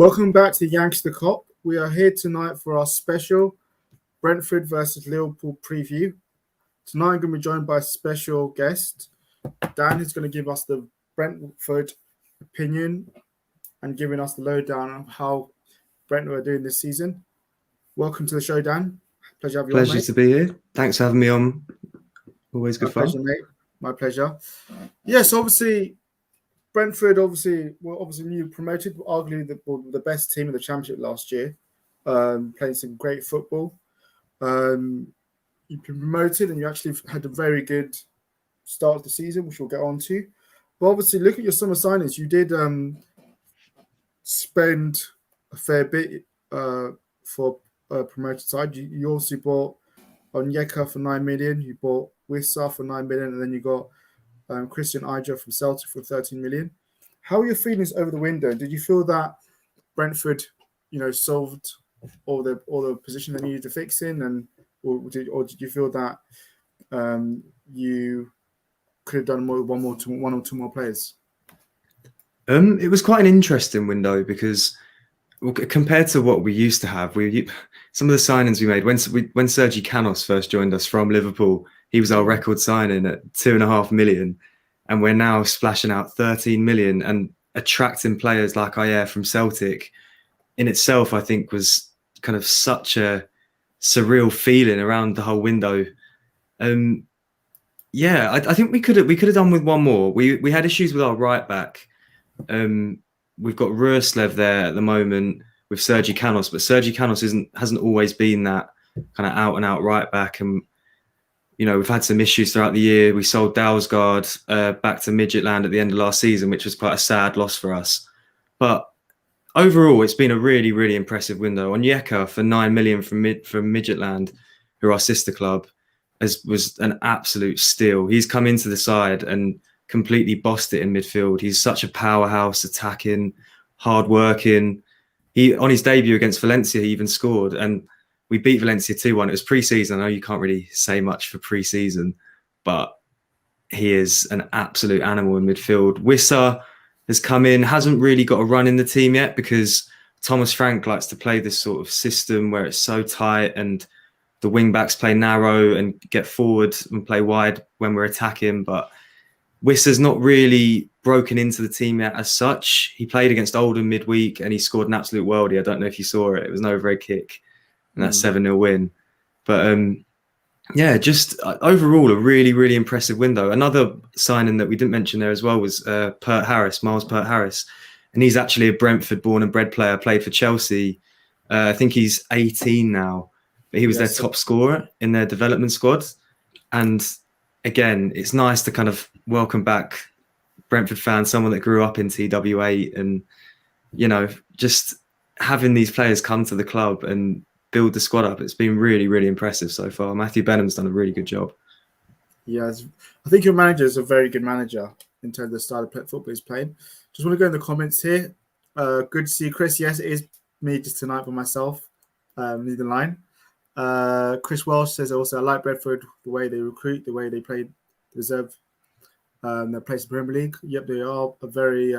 Welcome back to the Yanks the Cop. We are here tonight for our special Brentford versus Liverpool preview. Tonight I'm going to be joined by a special guest. Dan, who's going to give us the Brentford opinion and giving us the lowdown on how Brentford are doing this season. Welcome to the show, Dan. Pleasure to have you on, mate. Pleasure to be here. Thanks for having me on. Always good fun. My pleasure, mate. My pleasure. Yes, obviously, Brentford were new promoted, arguably the best team in the Championship last year, playing some great football. You've been promoted and you actually had a very good start of the season, which we'll get on to. But obviously, look at your summer signings. You did spend a fair bit for a promoted side. You also bought Onyeka for 9 million. You bought Wissa for 9 million, and then you got Christian Ijo from Celtic for 13 million. How are your feelings over the window? Did you feel that Brentford, solved all the positions they needed to fix in, or did you feel that you could have done one or two more players? It was quite an interesting window because compared to what we used to have, some of the signings we made when Sergi Canos first joined us from Liverpool, he was our record signing at 2.5 million, and we're now splashing out 13 million and attracting players like Ayer from Celtic. In itself, I think was kind of such a surreal feeling around the whole window. I think we could have done with one more. We had issues with our right back. We've got Rurslev there at the moment with Sergi Canos, but Sergi Canos hasn't always been that kind of out and out right back. And we've had some issues throughout the year. We sold Dalsgaard back to Midgetland at the end of last season, which was quite a sad loss for us. But overall, it's been a really, really impressive window. Onyeka for 9 million from Midgetland, who are our sister club, was an absolute steal. He's come into the side and completely bossed it in midfield. He's such a powerhouse, attacking, hard-working. On his debut against Valencia, he even scored, and we beat Valencia 2-1. It was pre-season. I know you can't really say much for pre-season, but he is an absolute animal in midfield. Wissa has come in, hasn't really got a run in the team yet because Thomas Frank likes to play this sort of system where it's so tight and the wing-backs play narrow and get forward and play wide when we're attacking, but Wissa's not really broken into the team yet as such. He played against Oldham midweek and he scored an absolute worldie. I don't know if you saw it. It was an overhead kick and that 7-0 win. But just overall a really, really impressive window. Another signing that we didn't mention there as well was Miles Pert-Harris. And he's actually a Brentford born and bred player, played for Chelsea. I think he's 18 now, but he was their top scorer in their development squad. And again, it's nice to kind of welcome back Brentford fans, someone that grew up in TW8 and, just having these players come to the club and build the squad up. It's been really, really impressive so far. Matthew Benham's done a really good job. Yeah, I think your manager is a very good manager in terms of the style of football he's playing. Just want to go in the comments here. Good to see you, Chris. Yes, it is me just tonight by myself. Lead the line. Chris Welsh says also, I like Brentford, the way they recruit, the way they play, deserve their place in the Premier League. Yep, they are a very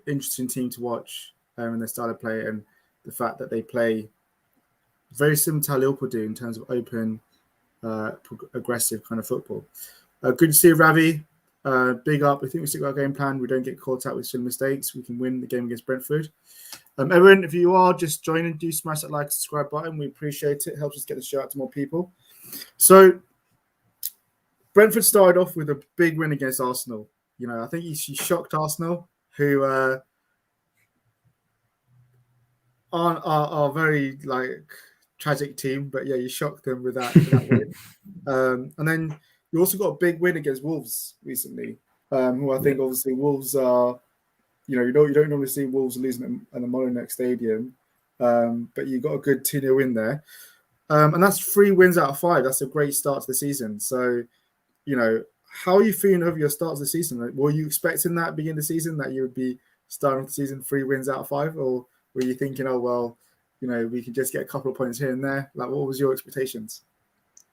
interesting team to watch in their style of play, and the fact that they play very similar to how Liverpool do in terms of open, aggressive kind of football. Good to see you, Ravi. Big up. I think we stick with our game plan. We don't get caught out with silly mistakes. We can win the game against Brentford. Everyone, if you are just joining, do smash that like, subscribe button. We appreciate it. It helps us get the show out to more people. So, Brentford started off with a big win against Arsenal. I think he shocked Arsenal, who are a very tragic team. But yeah, you shocked them with that win. And then you also got a big win against Wolves recently, who I think obviously Wolves are. You don't normally see Wolves losing at the Molineux Stadium, but you got a good 2-0 win there. And that's 3 wins out of 5. That's a great start to the season. So, how are you feeling over your start to the season? Were you expecting that beginning of the season that you would be starting the season 3 wins out of 5? Or were you thinking, we can just get a couple of points here and there? What was your expectations?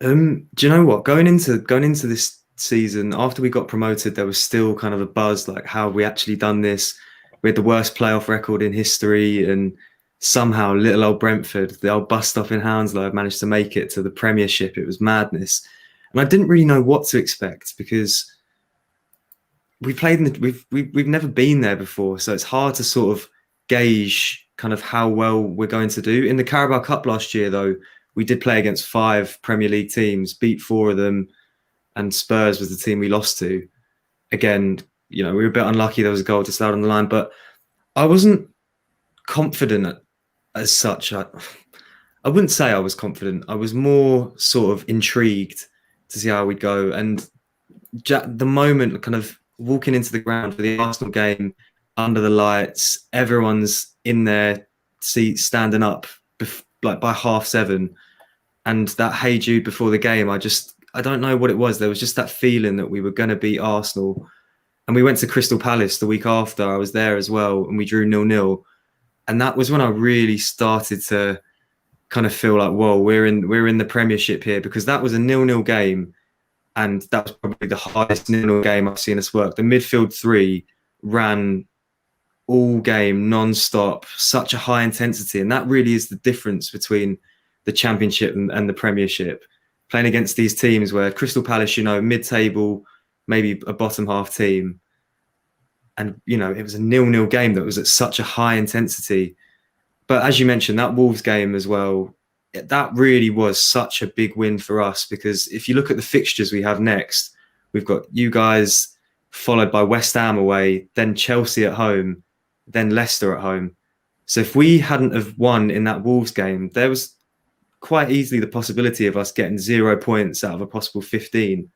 Do you know what? Going into this season, after we got promoted, there was still kind of a buzz, like how have we actually done this? we had the worst playoff record in history, and somehow little old Brentford, the old bus stop in Hounslow, had managed to make it to the Premiership. It was madness, and I didn't really know what to expect because we played in we've never been there before, so it's hard to sort of gauge kind of how well we're going to do. In the Carabao Cup last year, though, we did play against 5 Premier League teams, beat 4 of them, and Spurs was the team we lost to. Again, we were a bit unlucky. There was a goal disallowed on the line, but I wasn't confident as such. I wouldn't say I was confident. I was more sort of intrigued to see how we'd go. And the moment kind of walking into the ground for the Arsenal game, under the lights, everyone's in their seats standing up like by 7:30, and that "Hey Jude" before the game, I don't know what it was. There was just that feeling that we were going to beat Arsenal. And we went to Crystal Palace the week after. I was there as well, and we drew 0-0. And that was when I really started to kind of feel like, whoa, we're in the Premiership here, because that was a 0-0 game. And that was probably the highest 0-0 game I've seen us work. The midfield 3 ran all game, non-stop, such a high intensity. And that really is the difference between the Championship and the Premiership. Playing against these teams where Crystal Palace, mid-table, maybe a bottom half team. And, it was a 0-0 game that was at such a high intensity. But as you mentioned, that Wolves game as well, that really was such a big win for us, because if you look at the fixtures we have next, we've got you guys followed by West Ham away, then Chelsea at home, then Leicester at home. So if we hadn't have won in that Wolves game, there was quite easily the possibility of us getting 0 points out of a possible 15.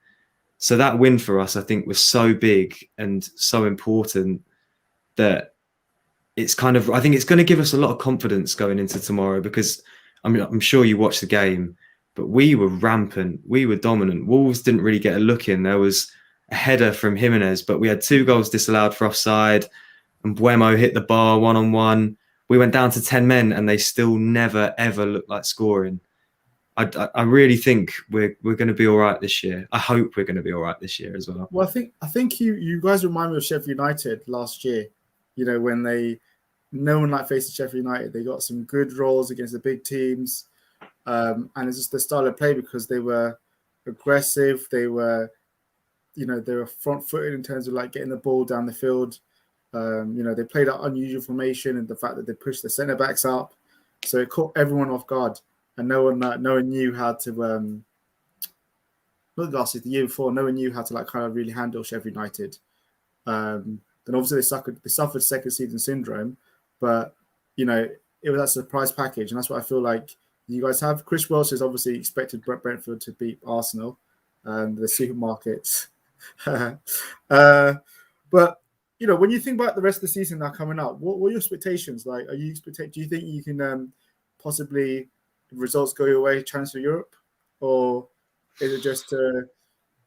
So that win for us, I think, was so big and so important that I think it's going to give us a lot of confidence going into tomorrow, because I'm sure you watched the game, but we were rampant. We were dominant. Wolves didn't really get a look in. There was a header from Jimenez, but we had 2 goals disallowed for offside, and Buemo hit the bar 1-on-1. We went down to 10 men, and they still never, ever looked like scoring. I really think we're going to be all right this year. I hope we're going to be all right this year as well. Well, I think you guys remind me of Sheffield United last year. When no one like facing Sheffield United, they got some good roles against the big teams, and it's just the style of play, because they were aggressive. They were, they were front-footed in terms of like getting the ball down the field. They played an unusual formation, and the fact that they pushed the centre backs up, so it caught everyone off guard. And no one knew how to. Not last year, the year before, no one knew how to kind of really handle Sheffield United. Then obviously they suffered second season syndrome, but it was that surprise package, and that's what I feel like you guys have. Chris Welsh has obviously expected Brentford to beat Arsenal, and the supermarkets. But when you think about the rest of the season now coming up, what are your expectations? Like, do you think you can possibly, results go your way, chance for Europe, or is it just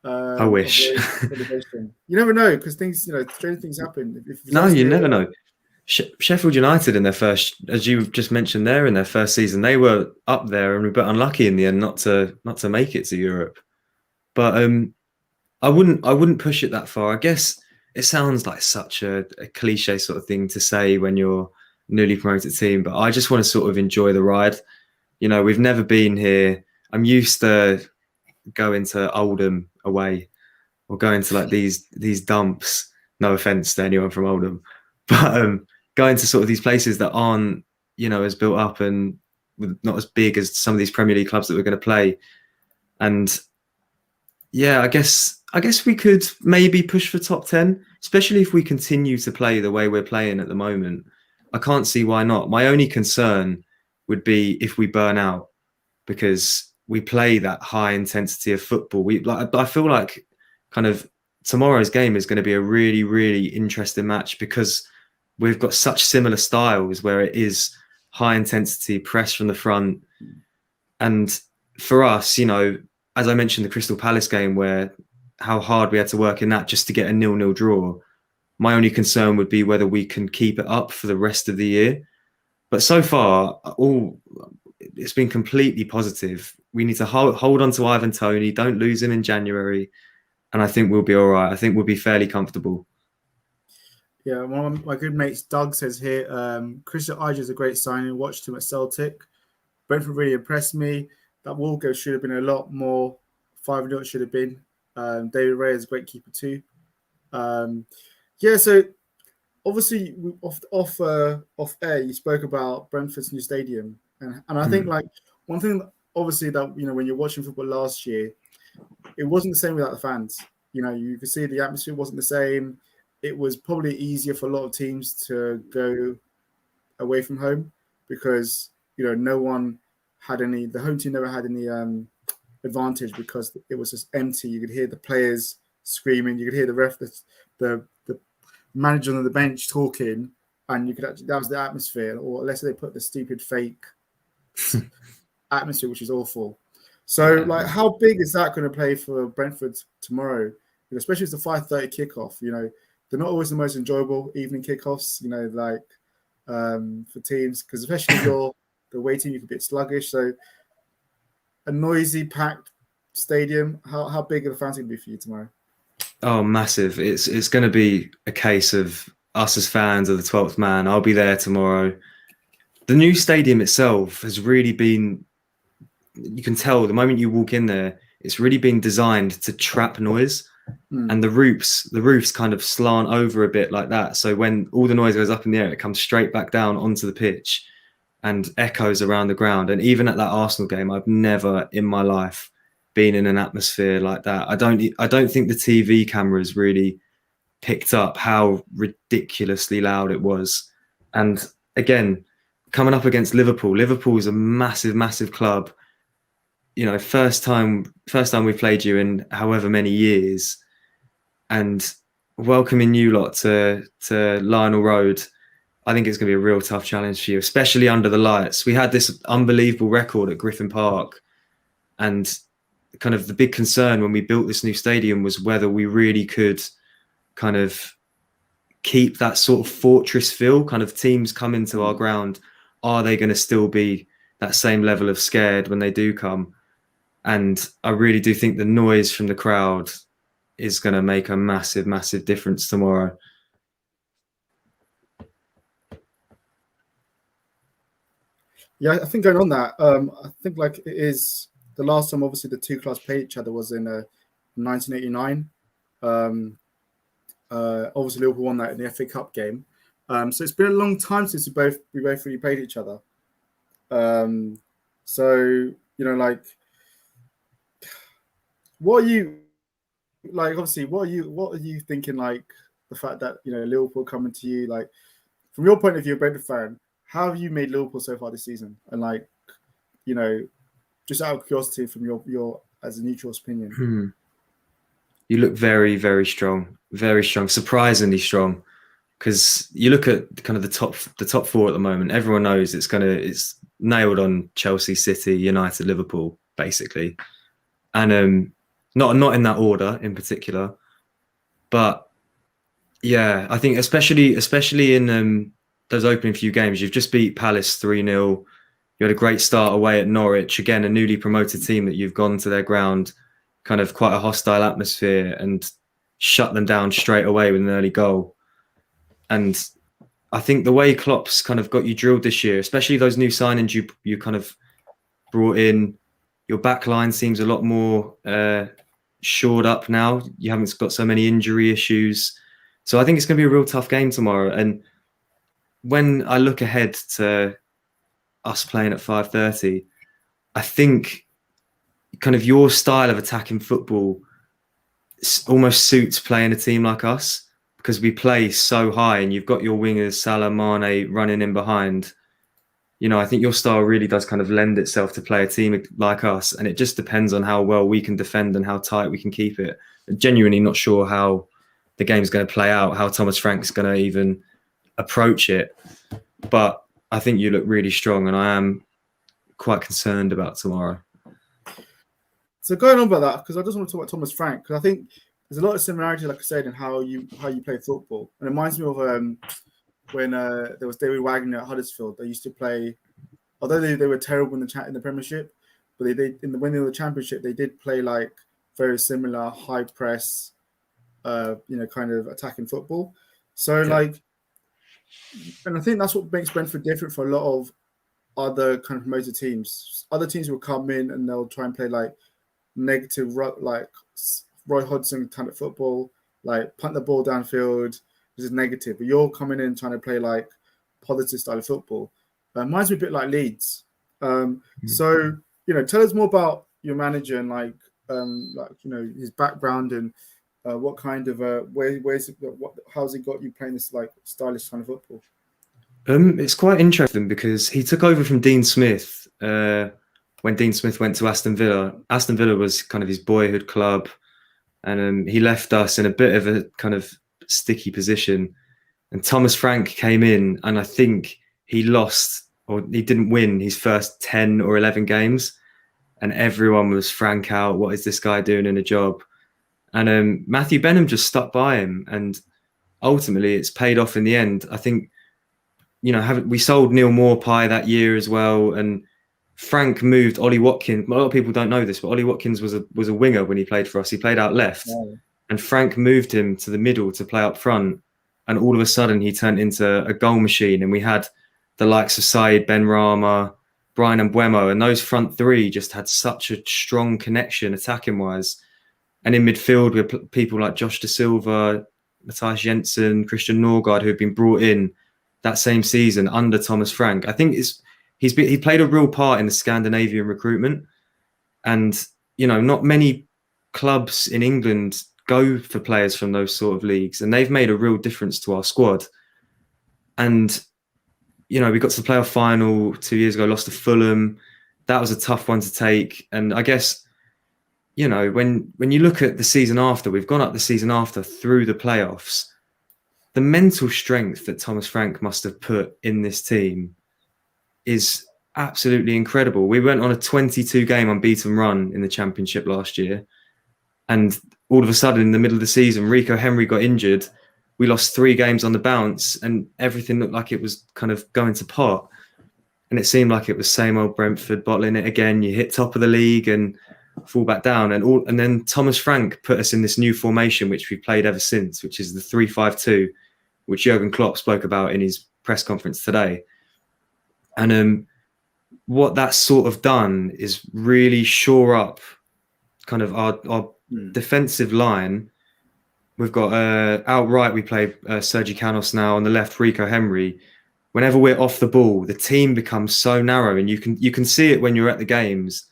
I wish. You never know, because things, strange things happen. You never know. Sheffield United in their first, as you just mentioned there, in their first season, they were up there and were a bit unlucky in the end not to make it to Europe. But I wouldn't push it that far. I guess it sounds like such a cliche sort of thing to say when you're a newly promoted team, but I just want to sort of enjoy the ride. We've never been here. I'm used to going to Oldham away, or going to like these dumps. No offense to anyone from Oldham, but going to sort of these places that aren't, as built up and not as big as some of these Premier League clubs that we're going to play. And yeah, I guess we could maybe push for top 10, especially if we continue to play the way we're playing at the moment. I can't see why not. My only concern would be if we burn out, because we play that high intensity of football. I feel like kind of tomorrow's game is going to be a really, really interesting match, because we've got such similar styles where it is high intensity, press from the front. And for us, as I mentioned, the Crystal Palace game, where how hard we had to work in that just to get a 0-0 draw. My only concern would be whether we can keep it up for the rest of the year. But so far, it's been completely positive. We need to hold on to Ivan Toney. Don't lose him in January. And I think we'll be all right. I think we'll be fairly comfortable. Yeah, one of my good mates, Doug, says here, Christian Iger is a great signing. Watched him at Celtic. Brentford really impressed me. That Walker should have been a lot more. 5-0 it should have been. David Ray is a great keeper too. Yeah, so obviously off air, you spoke about Brentford's new stadium, and I think like one thing, obviously that when you're watching football last year, it wasn't the same without the fans. You could see the atmosphere wasn't the same. It was probably easier for a lot of teams to go away from home because no one had any. The home team never had any advantage because it was just empty. You could hear the players screaming. You could hear the ref, the manager on the bench talking, and you could actually, that was the atmosphere. Or unless they put the stupid fake atmosphere, which is awful. So, like, how big is that going to play for Brentford tomorrow? Especially as the 5:30 kickoff. They're not always the most enjoyable evening kickoffs. For teams, because especially if you're the away team, you can be a bit sluggish. So, a noisy, packed stadium. How big are the fans going to be for you tomorrow? Oh, massive! It's going to be a case of us as fans of the 12th man. I'll be there tomorrow. The new stadium itself has really been. You can tell the moment you walk in there, it's really been designed to trap noise, and the roofs kind of slant over a bit like that. So when all the noise goes up in the air, it comes straight back down onto the pitch, and echoes around the ground. And even at that Arsenal game, I've never in my life been in an atmosphere like that. I don't think the TV cameras really picked up how ridiculously loud it was. And again, coming up against Liverpool, Liverpool is a massive, massive club. First time we played you in however many years, and welcoming you lot to Lionel Road, I think it's going to be a real tough challenge for you, especially under the lights. We had this unbelievable record at Griffin Park, and kind of the big concern when we built this new stadium was whether we really could kind of keep that sort of fortress feel. Kind of teams come into our ground, are they going to still be that same level of scared when they do come? And I really do think the noise from the crowd is going to make a massive, massive difference tomorrow. Yeah, I think going on that, I think like it is the last time obviously the two clubs played each other was in 1989. Obviously Liverpool won that in the FA Cup game. So it's been a long time since we both really played each other. So like, what are you like? Obviously, what are you thinking? Like the fact that Liverpool coming to you, like from your point of view, a Brentford fan, how have you made Liverpool so far this season? And like, just out of curiosity, from your as a neutral opinion. You look very, very strong, surprisingly strong. Because you look at kind of the top four at the moment, everyone knows it's nailed on Chelsea, City, United, Liverpool, basically, and not in that order in particular, but yeah, I think especially in those opening few games, you've just beat Palace 3-0. You had a great start away at Norwich, again a newly promoted team that you've gone to their ground, kind of quite a hostile atmosphere, and shut them down straight away with an early goal. And I think the way Klopp's kind of got you drilled this year, especially those new signings you kind of brought in, your back line seems a lot more shored up now. You haven't got so many injury issues. So I think it's going to be a real tough game tomorrow. And when I look ahead to us playing at 5:30, I think kind of your style of attacking football almost suits playing a team like us, because we play so high and you've got your wingers, Salah, Mane running in behind. I think your style really does kind of lend itself to play a team like us. And it just depends on how well we can defend and how tight we can keep it. I'm genuinely not sure how the game's going to play out, how Thomas Frank's going to even approach it. But I think you look really strong, and I am quite concerned about tomorrow. So going on about that, because I just want to talk about Thomas Frank, because I think there's a lot of similarity, like I said, in how you play football. And it reminds me of when there was David Wagner at Huddersfield. They used to play, although they were terrible in the Premiership, but when they were in the Championship, they did play like very similar high press, kind of attacking football. So Yeah. and I think that's what makes Brentford different for a lot of other kind of promoted teams. Other teams will come in and they'll try and play like negative, like Roy Hodgson kind of football, like punt the ball downfield, which is negative. But you're coming in trying to play like positive style of football. Mine's a bit like Leeds. So tell us more about your manager and his background and what kind of how's he got you playing this like stylish kind of football? It's quite interesting because he took over from Dean Smith when Dean Smith went to Aston Villa. Aston Villa was kind of his boyhood club, and he left us in a bit of a kind of sticky position. And Thomas Frank came in, and I think he lost or he didn't win his first 10 or 11 games, and everyone was Frank out. What is this guy doing in a job? And Matthew Benham just stuck by him, and ultimately it's paid off in the end. I think we sold Neil Maupay that year as well, and Frank moved Ollie Watkins. A lot of people don't know this, but Ollie Watkins was a winger when he played for us. He played out left, and Frank moved him to the middle to play up front. And all of a sudden, he turned into a goal machine. And we had the likes of Said Benrahma, Brian Mbeumo, and those front three just had such a strong connection attacking wise. And in midfield, we had people like Josh Da Silva, Matthias Jensen, Christian Norgard, who had been brought in that same season under Thomas Frank. I think he played a real part in the Scandinavian recruitment, and not many clubs in England go for players from those sort of leagues, and they've made a real difference to our squad. And we got to the playoff final 2 years ago, lost to Fulham. That was a tough one to take, and I guess when you look at the season after, we've gone up the season after through the playoffs. The mental strength that Thomas Frank must have put in this team is absolutely incredible. We went on a 22-game unbeaten run in the Championship last year, and all of a sudden, in the middle of the season, Rico Henry got injured. We lost 3 games on the bounce, and everything looked like it was kind of going to pot. And it seemed like it was same old Brentford bottling it again. You hit top of the league and fall back down, and then Thomas Frank put us in this new formation, which we've played ever since, which is the 3-5-2, which Jurgen Klopp spoke about in his press conference today. And what that's sort of done is really shore up kind of our defensive line. We've got outright, we play Sergi Canos now, on the left Rico Henry. Whenever we're off the ball, the team becomes so narrow, and you can see it when you're at the games.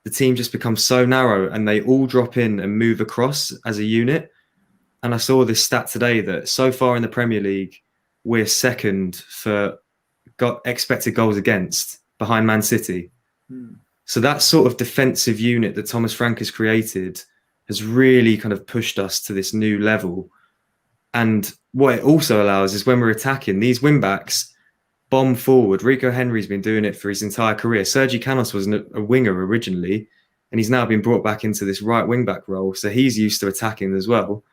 The team just becomes so narrow, and they all drop in and move across as a unit. And I saw this stat today that so far in the Premier League, we're second for expected goals against, behind Man City. So that sort of defensive unit that Thomas Frank has created has really kind of pushed us to this new level. And what it also allows is when we're attacking, these wing-backs bomb forward. Rico Henry's been doing it for his entire career. Sergi Canos was a winger originally, and he's now been brought back into this right wing-back role. So he's used to attacking as well.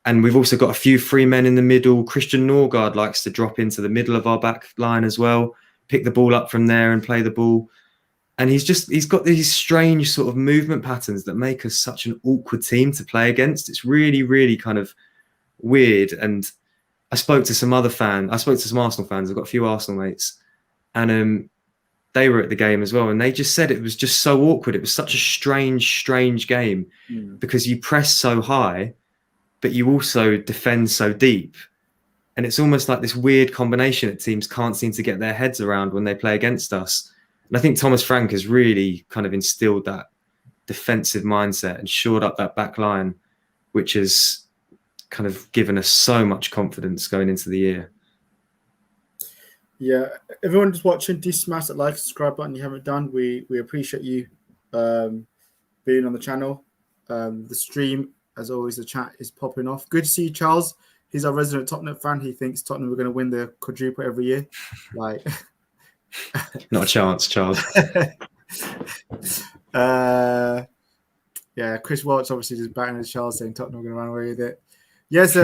And we've also got a few free men in the middle. Christian Norgard likes to drop into the middle of our back line as well, pick the ball up from there and play the ball. And he's got these strange sort of movement patterns that make us such an awkward team to play against. It's really, really kind of weird. And I spoke to some Arsenal fans. I've got a few Arsenal mates, and they were at the game as well. And they just said it was just so awkward. It was such a strange game because you press so high, but you also defend so deep. And it's almost like this weird combination that teams can't seem to get their heads around when they play against us. And I think Thomas Frank has really kind of instilled that defensive mindset and shored up that back line, which has kind of given us so much confidence going into the year. Yeah, everyone just watching, do smash that like, subscribe button you haven't done. We appreciate you being on the channel. The stream, as always, the chat is popping off. Good to see you, Charles. He's our resident Tottenham fan. He thinks Tottenham are going to win the quadruple every year. Like, not a chance, Charles. Yeah, Chris Welch obviously just batting his Charles, saying Tottenham are going to run away with it. Yes,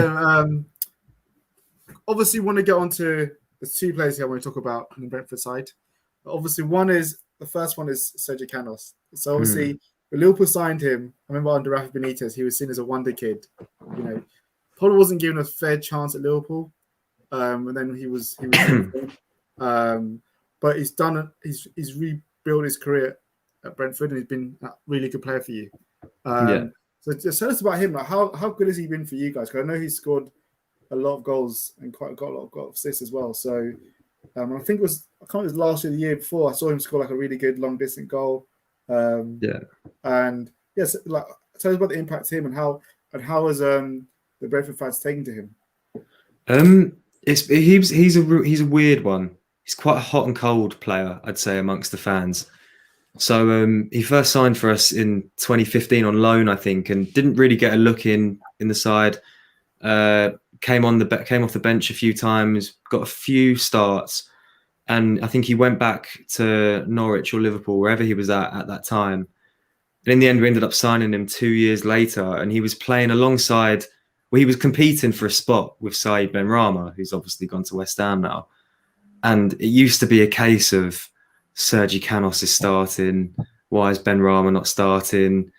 obviously want to get on to the 2 players here I want to talk about on the Brentford side. Obviously, the first one is Sergio Canos. So obviously, when Liverpool signed him, I remember under Rafa Benitez, he was seen as a wonder kid, probably wasn't given a fair chance at Liverpool, and then he was but he's rebuilt his career at Brentford, and he's been a really good player for you. So just tell us about him. Like how good has he been for you guys? Because I know he's scored a lot of goals and got a lot of assists as well. So I think I can't remember, it was last year, the year before, I saw him score like a really good long distance goal. And yes, like tell us about the impact to him and how has the Brentford fans taken to him. He's a weird one. He's quite a hot and cold player, I'd say, amongst the fans. So he first signed for us in 2015 on loan, I think, and didn't really get a look in the side. Came off the bench a few times, got a few starts, and I think he went back to Norwich or Liverpool, wherever he was at that time. And in the end, we ended up signing him 2 years later, and he was playing alongside. Well, he was competing for a spot with Saeed Benrahma, who's obviously gone to West Ham now. And it used to be a case of Sergi Canos is starting. Why is Benrahma not starting?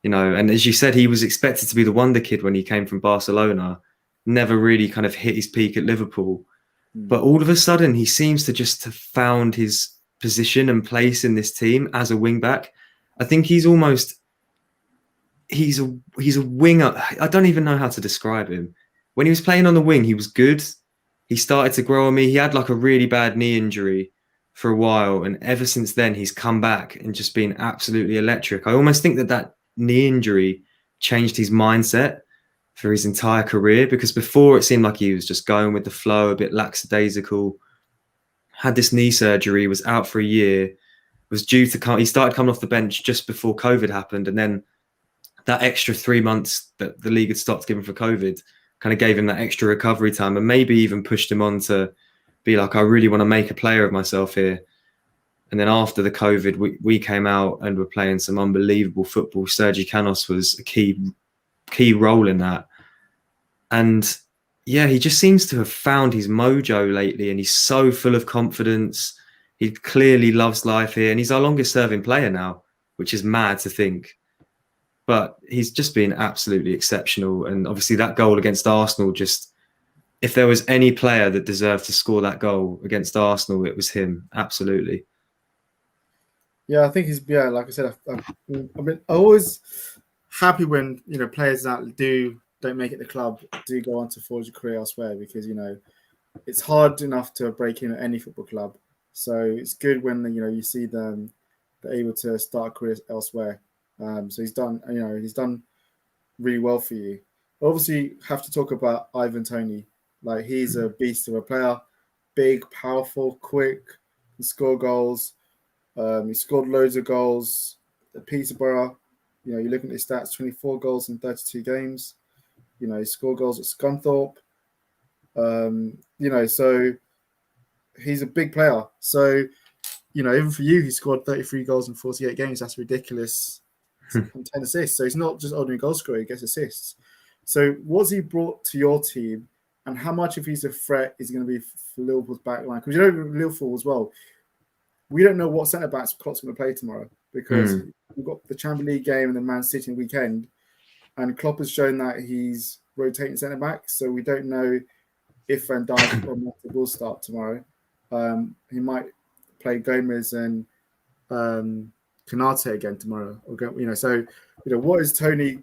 You know, and as you said, he was expected to be the wonder kid when he came from Barcelona. Never really kind of hit his peak at Liverpool. But all of a sudden, he seems to just have found his position and place in this team as a wing back. I think he's a winger. I don't even know how to describe him. When he was playing on the wing, he was good. He started to grow on me. He had like a really bad knee injury for a while, and ever since then, he's come back and just been absolutely electric. I almost think that knee injury changed his mindset for his entire career, because before it seemed like he was just going with the flow, a bit lackadaisical. Had this knee surgery, was out for a year, was due to come. He started coming off the bench just before COVID happened, and then that extra 3 months that the league had stopped giving for COVID kind of gave him that extra recovery time, and maybe even pushed him on to be like, I really want to make a player of myself here. And then after the COVID, we came out and were playing some unbelievable football. Sergi Canos was a key role in that. And yeah, he just seems to have found his mojo lately, and he's so full of confidence. He clearly loves life here, and he's our longest serving player now, which is mad to think. But he's just been absolutely exceptional. And obviously that goal against Arsenal, just, if there was any player that deserved to score that goal against Arsenal, it was him. Absolutely. Yeah, I think like I said, I'm always happy when, players that don't make it the club do go on to forge a career elsewhere, because, it's hard enough to break in at any football club. So it's good when, you see them, they're able to start a career elsewhere. So he's done really well for you. Obviously, have to talk about Ivan Toney. Like, he's a beast of a player, big, powerful, quick, can score goals. He scored loads of goals at Peterborough. You're looking at his stats: 24 goals in 32 games. He scored goals at Scunthorpe. So he's a big player. So, even for you, he scored 33 goals in 48 games. That's ridiculous. And 10 assists. So he's not just ordinary goal scorer, he gets assists. So what's he brought to your team, and how much of he's a threat is going to be for Liverpool's back line? Because Liverpool as well, we don't know what centre-backs Klopp's going to play tomorrow, because we've got the Champions League game and the Man City weekend, and Klopp has shown that he's rotating centre-backs, so we don't know if Van Dijk or Mata will start tomorrow. He might play Gomez and Konate again tomorrow. So what is Toney?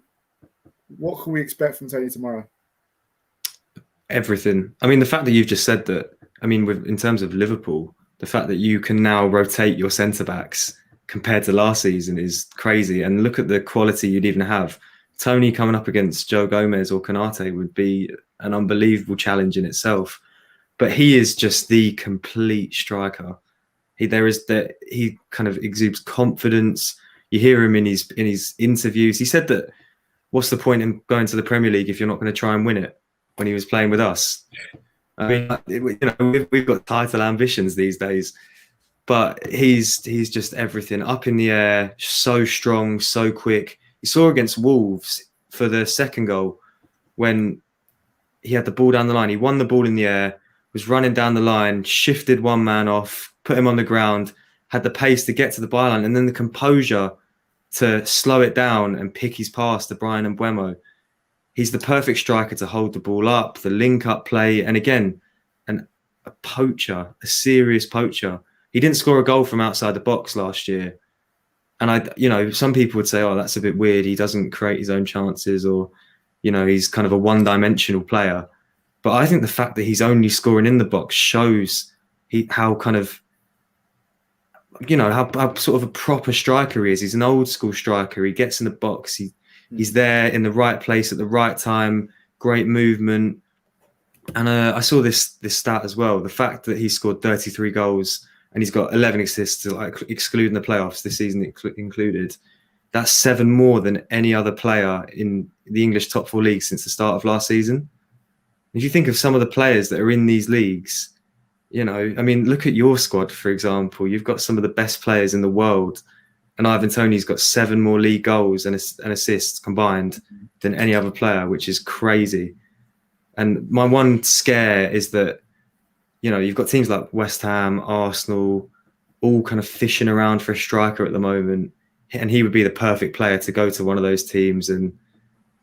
What can we expect from Toney tomorrow? Everything. I mean, the fact that you've just said that. I mean, in terms of Liverpool, the fact that you can now rotate your centre backs compared to last season is crazy. And look at the quality you'd even have. Toney coming up against Joe Gomez or Konate would be an unbelievable challenge in itself. But he is just the complete striker. He kind of exudes confidence. You hear him in his interviews. He said that, what's the point in going to the Premier League if you're not going to try and win it, when he was playing with us? I mean, we've got title ambitions these days, but he's just everything. Up in the air, so strong, so quick. You saw against Wolves for the second goal, when he had the ball down the line. He won the ball in the air, was running down the line, shifted one man off, put him on the ground, had the pace to get to the byline, and then the composure to slow it down and pick his pass to Brian Mbeumo. he's the perfect striker to hold the ball up, the link-up play, and again, a poacher, a serious poacher. He didn't score a goal from outside the box last year. And some people would say, oh, that's a bit weird. He doesn't create his own chances, or, he's kind of a one-dimensional player. But I think the fact that he's only scoring in the box shows how kind of, how sort of a proper striker he is. He's an old school striker. He gets in the box. He's there in the right place at the right time. Great movement. And I saw this stat as well. The fact that he scored 33 goals and he's got 11 assists, like excluding the playoffs this season included. That's 7 more than any other player in the English top 4 leagues since the start of last season. If you think of some of the players that are in these leagues, look at your squad, for example. You've got some of the best players in the world, and Ivan Toney's got 7 more league goals and assists combined than any other player, which is crazy. And my one scare is that, you've got teams like West Ham, Arsenal, all kind of fishing around for a striker at the moment. And he would be the perfect player to go to one of those teams and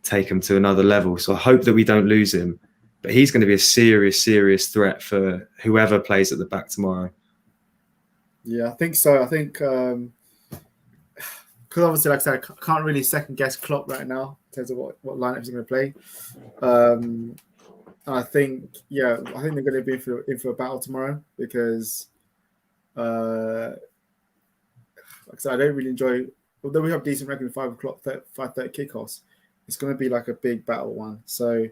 take him to another level. So I hope that we don't lose him. But he's going to be a serious, serious threat for whoever plays at the back tomorrow. Yeah, I think so. I think, because obviously, like I said, I can't really second guess Klopp right now in terms of what lineup he's going to play. I think they're going to be in for a battle tomorrow because, like I said, I don't really enjoy. Although we have decent record in 5:30 kickoffs, it's going to be like a big battle one. So,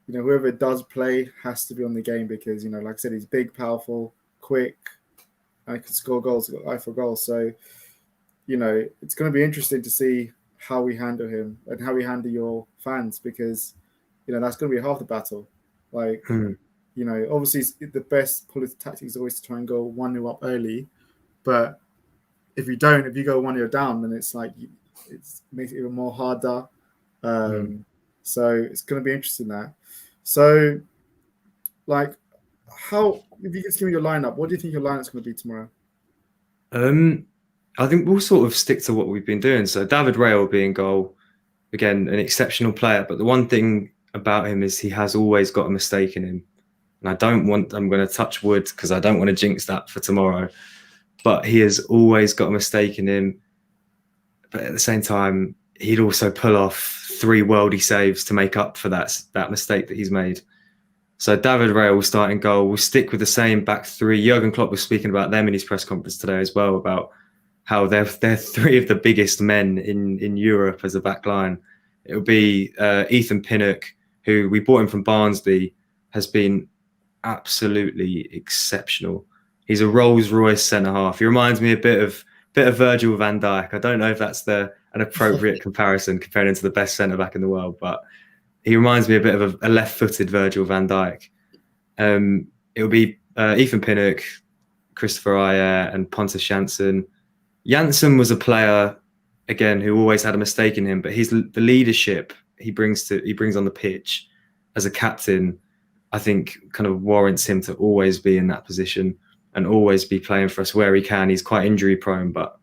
whoever does play has to be on the game because, like I said, he's big, powerful, quick, and can score goals, got eye for goals. So, it's going to be interesting to see how we handle him and how we handle your fans because, that's going to be half the battle. Like, obviously the best tactic is always to try and go 1-0 up early. But if you go 1-0 down, then it's like, it makes it even more harder. So it's going to be interesting there. So, like, if you could give me your lineup, what do you think your lineup's going to be tomorrow? I think we'll sort of stick to what we've been doing. So David Raya will be in goal. Again, an exceptional player. But the one thing about him is he has always got a mistake in him. And I'm going to touch wood because I don't want to jinx that for tomorrow. But he has always got a mistake in him. But at the same time, he'd also pull off 3 worldy saves to make up for that mistake that he's made. So David Raya will start in goal. We'll stick with the same back 3. Jurgen Klopp was speaking about them in his press conference today as well, about how they're 3 of the biggest men in Europe as a back line. It'll be Ethan Pinnock, who we bought him from Barnsley, has been absolutely exceptional. He's a Rolls-Royce centre-half. He reminds me a bit of Virgil van Dijk. I don't know if that's an appropriate comparison comparing him to the best centre-back in the world, but he reminds me a bit of a left-footed Virgil van Dijk. It'll be Ethan Pinnock, Christopher Ajer, and Pontus Jansson. Jansson was a player, again, who always had a mistake in him, but the leadership he brings on the pitch as a captain, I think, kind of warrants him to always be in that position and always be playing for us where he can. He's quite injury prone, but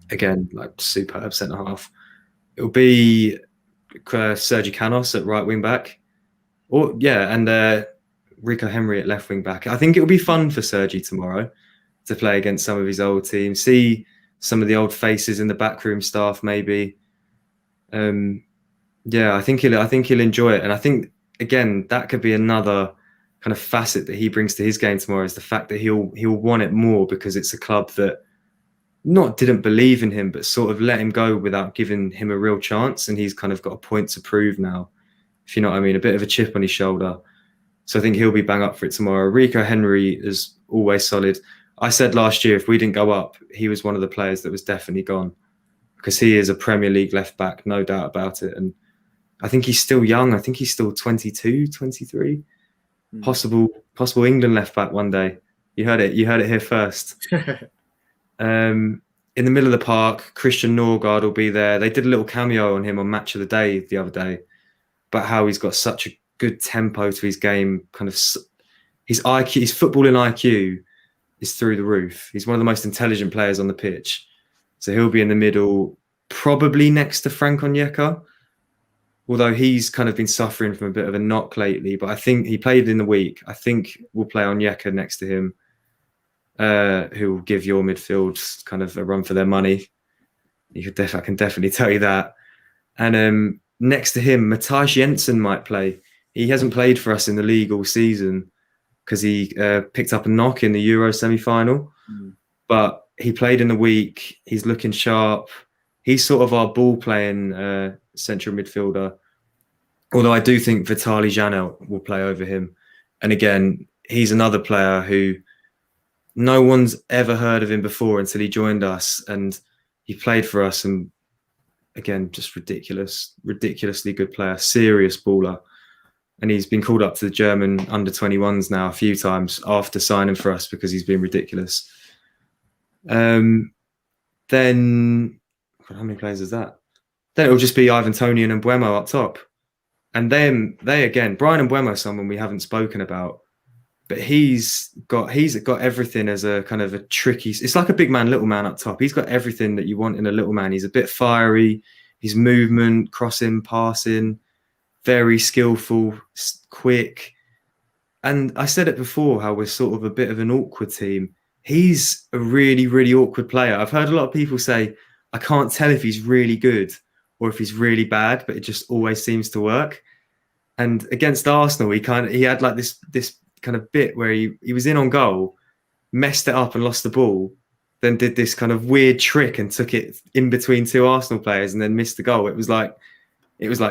again, like superb centre half. It'll be Sergi Canos at right wing back, and Rico Henry at left wing back. I think it'll be fun for Sergi tomorrow to play against some of his old teams, see some of the old faces in the backroom staff, maybe. I think he'll enjoy it, and I think again that could be another kind of facet that he brings to his game tomorrow, is the fact that he'll want it more because it's a club that not didn't believe in him, but sort of let him go without giving him a real chance, and he's kind of got a point to prove now, if you know what I mean, a bit of a chip on his shoulder. So I think he'll be bang up for it tomorrow. Rico Henry is always solid. I said last year, if we didn't go up, he was one of the players that was definitely gone, because he is a Premier League left back, no doubt about it. And I think he's still young. I think he's still 22, 23. Possible England left back one day. You heard it here first. In the middle of the park, Christian Norgard will be there. They did a little cameo on him on Match of the Day the other day, about how he's got such a good tempo to his game. Kind of his IQ, his footballing IQ is through the roof. He's one of the most intelligent players on the pitch. So he'll be in the middle, probably next to Frank Onyeka. although he's kind of been suffering from a bit of a knock lately, but I think he played in the week. I think we'll play Onyeka next to him, who will give your midfield kind of a run for their money. I can definitely tell you that. And next to him, Matthijs Jensen might play. He hasn't played for us in the league all season because he picked up a knock in the Euro semi-final. But he played in the week. He's looking sharp. He's sort of our ball-playing central midfielder. Although I do think Vitaly Janelt will play over him. And again, he's another player who no one's ever heard of him before until he joined us. And he played for us. And again, just ridiculously good player, serious baller. And he's been called up to the German under-21s now a few times after signing for us because he's been ridiculous. Then, how many players is that? Then it'll just be Ivan Toney and Mbeumo up top. And then Brian Mbeumo is someone we haven't spoken about, but he's got everything as a kind of a tricky. It's like a big man, little man up top. He's got everything that you want in a little man. He's a bit fiery. His movement, crossing, passing, very skillful, quick. And I said it before, how we're sort of a bit of an awkward team. He's a really, really awkward player. I've heard a lot of people say, I can't tell if he's really good or if he's really bad, but it just always seems to work. And against Arsenal, he had like this kind of bit where he was in on goal, messed it up and lost the ball, then did this kind of weird trick and took it in between two Arsenal players and then missed the goal. It was like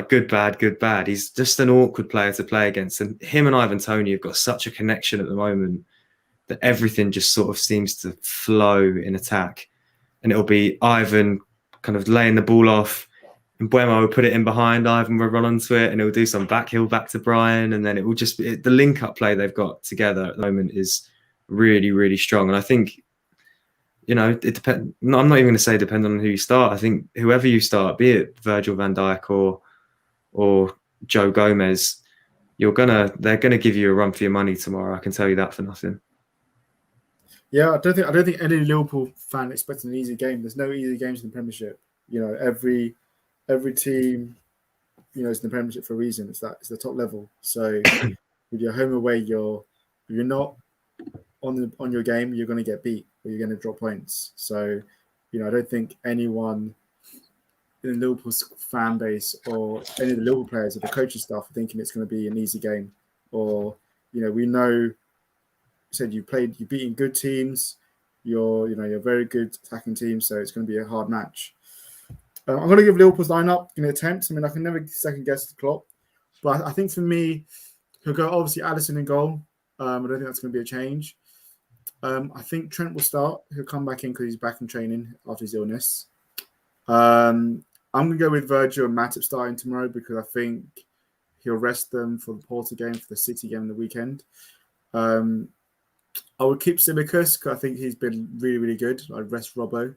good, bad, good, bad. He's just an awkward player to play against. And him and Ivan Toney have got such a connection at the moment that everything just sort of seems to flow in attack. And it'll be Ivan kind of laying the ball off, and Mbeumo will put it in behind, Ivan will run onto it, and he'll do some backheel back to Brian, and then it will just be the link-up play they've got together at the moment is really, really strong. And I think, it depends. No, I'm not even going to say depend on who you start. I think whoever you start, be it Virgil van Dijk or Joe Gomez, they're gonna give you a run for your money tomorrow. I can tell you that for nothing. Yeah, I don't think any Liverpool fan expects an easy game. There's no easy games in the Premiership. Every team, is in the Premiership for a reason. It's the top level. So with your home away, you're not on your game, you're going to get beat or you're going to drop points. So, I don't think anyone in the Liverpool fan base or any of the Liverpool players or the coaching staff are thinking it's going to be an easy game. Or, we know, said you've beaten good teams, you're a very good attacking team, so it's going to be a hard match. I'm going to give Liverpool's lineup in an attempt. I mean, I can never second guess the Klopp, but I think for me, he'll go obviously Alisson in goal. I don't think that's going to be a change. I think Trent will start. He'll come back in because he's back in training after his illness. I'm going to go with Virgil and Matip starting tomorrow because I think he'll rest them for the Porto game, for the City game in the weekend. I would keep Tsimikas because I think he's been really, really good. I'd rest Robbo.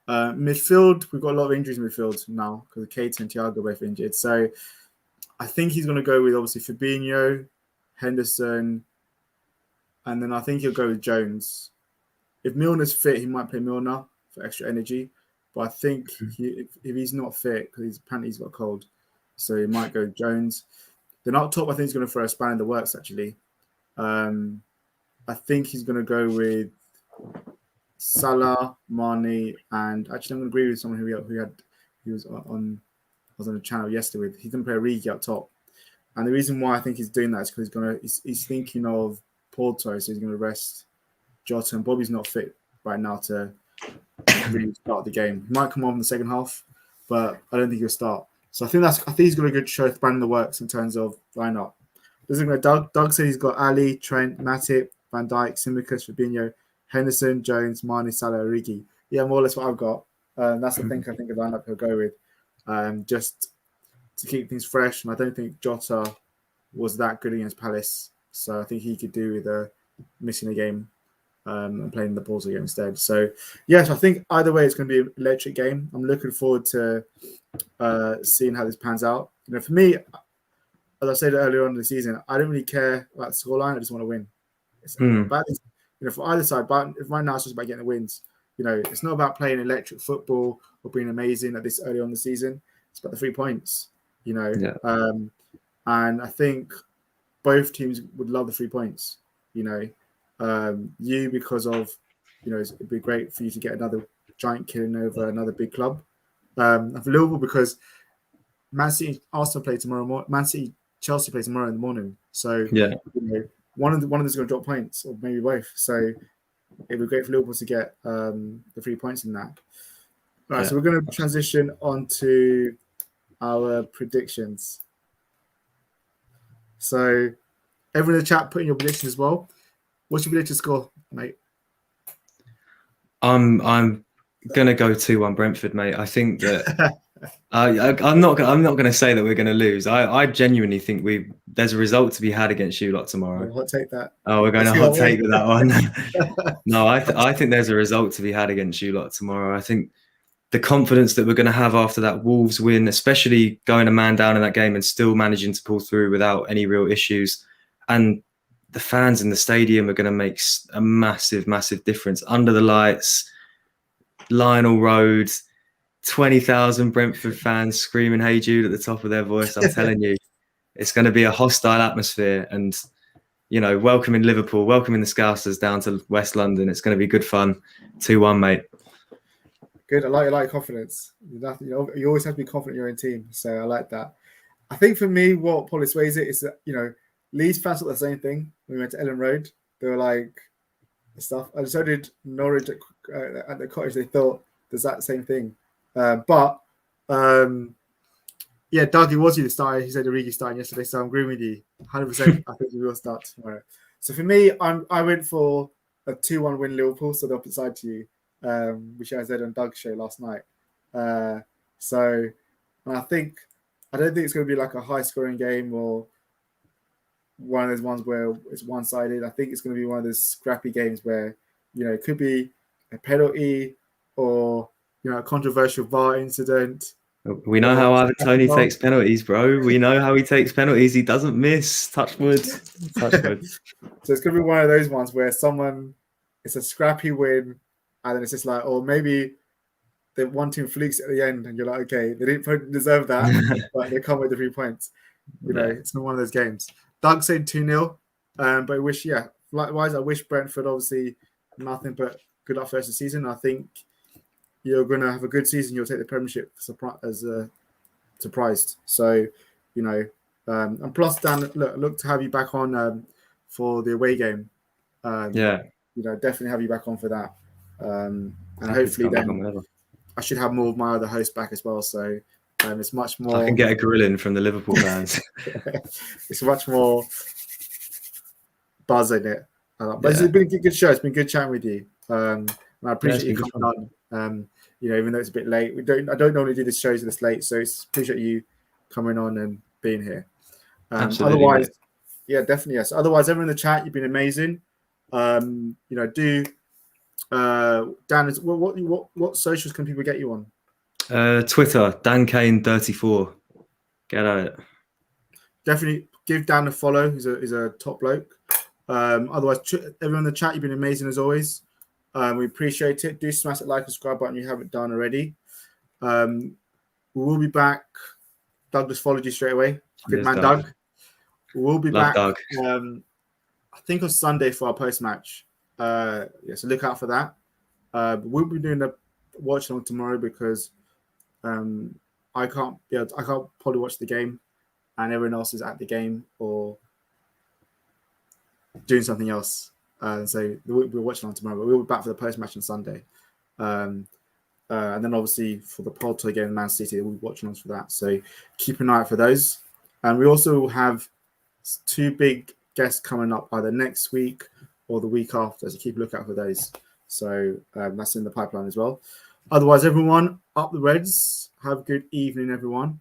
Midfield, we've got a lot of injuries in midfield now because Keita and Thiago are both injured. So I think he's going to go with obviously Fabinho, Henderson, and then I think he'll go with Jones. If Milner's fit, he might play Milner for extra energy. But I think if he's not fit, because apparently he's got a cold, so he might go Jones. Then up top, I think he's going to throw a spanner in the works, actually. I think he's going to go with Salah, Mane, and actually I'm going to agree with someone who was on the channel yesterday with. He's going to play Origi up top, and the reason why I think he's doing that is because he's thinking of Porto, so he's going to rest Jota, and Bobby's not fit right now to really start the game. He might come on in the second half, but I don't think he'll start. So I think he's got a good show to in the works in terms of lineup. Doug said he's got Ali, Trent, Matip, Van Dijk, Tsimikas, Fabinho, Henderson, Jones, Mane, Salah, Origi. Yeah, more or less what I've got. That's the thing I think of lineup he'll go with, just to keep things fresh. And I don't think Jota was that good against Palace, so I think he could do with missing a game and playing the Porto game instead. So yes, I think either way it's going to be an electric game. I'm looking forward to seeing how this pans out. For me, as I said earlier on in the season, I don't really care about the scoreline. I just want to win. It's about this, for either side. But right now, it's just about getting the wins. It's not about playing electric football or being amazing at this early on in the season. It's about the 3 points. Yeah. And I think both teams would love the 3 points. You because of it'd be great for you to get another giant killing over another big club. And for Liverpool because Man City, Arsenal play tomorrow. Man City, Chelsea play tomorrow in the morning. So Yeah. one of them is going to drop points, or maybe both. So it'd be great for Liverpool to get the 3 points in that. All right, so we're going to transition on to our predictions. So everyone in the chat, put in your prediction as well. What's your prediction score, mate? I'm gonna go 2-1 Brentford, mate. I think that I'm not gonna say that we're gonna lose. I genuinely think there's a result to be had against you lot tomorrow. Hot take that. Oh, we're going to hot take with that one. No, I think there's a result to be had against you lot tomorrow. I think the confidence that we're going to have after that Wolves win, especially going a man down in that game and still managing to pull through without any real issues, and the fans in the stadium are going to make a massive, massive difference. Under the lights, Lionel Road, 20,000 Brentford fans screaming "Hey Jude" at the top of their voice. I'm telling you, it's going to be a hostile atmosphere, and welcoming Liverpool, welcoming the Scousers down to West London. It's going to be good fun. 2-1, mate. Good. I like confidence. You always have to be confident in your own team. So I like that. I think for me, what probably sways it is that, Leeds fans thought the same thing when we went to Ellen Road. They were like, stuff. And so did Norwich at the Cottage. They thought there's that same thing. But Doug, it was you that started. He said Origi starting yesterday, so I'm agreeing with you. 100%. I think he will start tomorrow. So for me, I went for a 2-1 win Liverpool, so the opposite side to you, which I said on Doug's show last night. And I don't think it's going to be like a high-scoring game or one of those ones where it's one-sided. I think it's going to be one of those scrappy games where, it could be a penalty or, a controversial VAR incident. We know how Ivan Toney takes penalties, bro. We know how he takes penalties. He doesn't miss. Touch wood. Touch wood. So it's going to be one of those ones where it's a scrappy win, and then it's just like, or maybe the one team flukes at the end, and you're like, okay, they didn't deserve that, but they come with the 3 points. It's been one of those games. Doug said 2-0, but I wish, likewise, I wish Brentford obviously nothing but good luck for the rest of the season. I think you're going to have a good season. You'll take the Premiership as surprised. So, and plus, Dan, look to have you back on for the away game. Definitely have you back on for that. And hopefully then I should have more of my other hosts back as well. So it's much more. I can get a grilling from the Liverpool fans. It's much more buzz in it. But it's been a good show. It's been good chatting with you. And I appreciate you coming on. Even though it's a bit late, I don't normally do the shows this late, so it's appreciate you coming on and being here. Absolutely. Otherwise, definitely yes. Otherwise, everyone in the chat, you've been amazing. Dan, what socials can people get you on? Twitter, DanKane34. Get at it. Definitely give Dan a follow. He's a top bloke. Otherwise, everyone in the chat, you've been amazing as always. We appreciate it. Do smash that like and subscribe button if you haven't done already. We will be back. Doug just followed you straight away. Good man, Doug. We'll be back. Doug. I think on Sunday for our post match. So look out for that. We'll be doing a watch along tomorrow because I can't probably watch the game, and everyone else is at the game or doing something else. So we'll watch on tomorrow, but we'll be back for the post match on Sunday. And then obviously for the Porto game, Man City, we'll be watching on for that. So keep an eye out for those. And we also have 2 big guests coming up either next week or the week after. So keep a lookout for those. So that's in the pipeline as well. Otherwise, everyone, up the Reds. Have a good evening, everyone.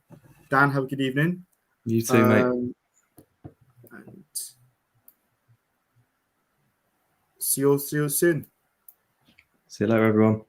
Dan, have a good evening. You too, mate. And see you soon. See you later, everyone.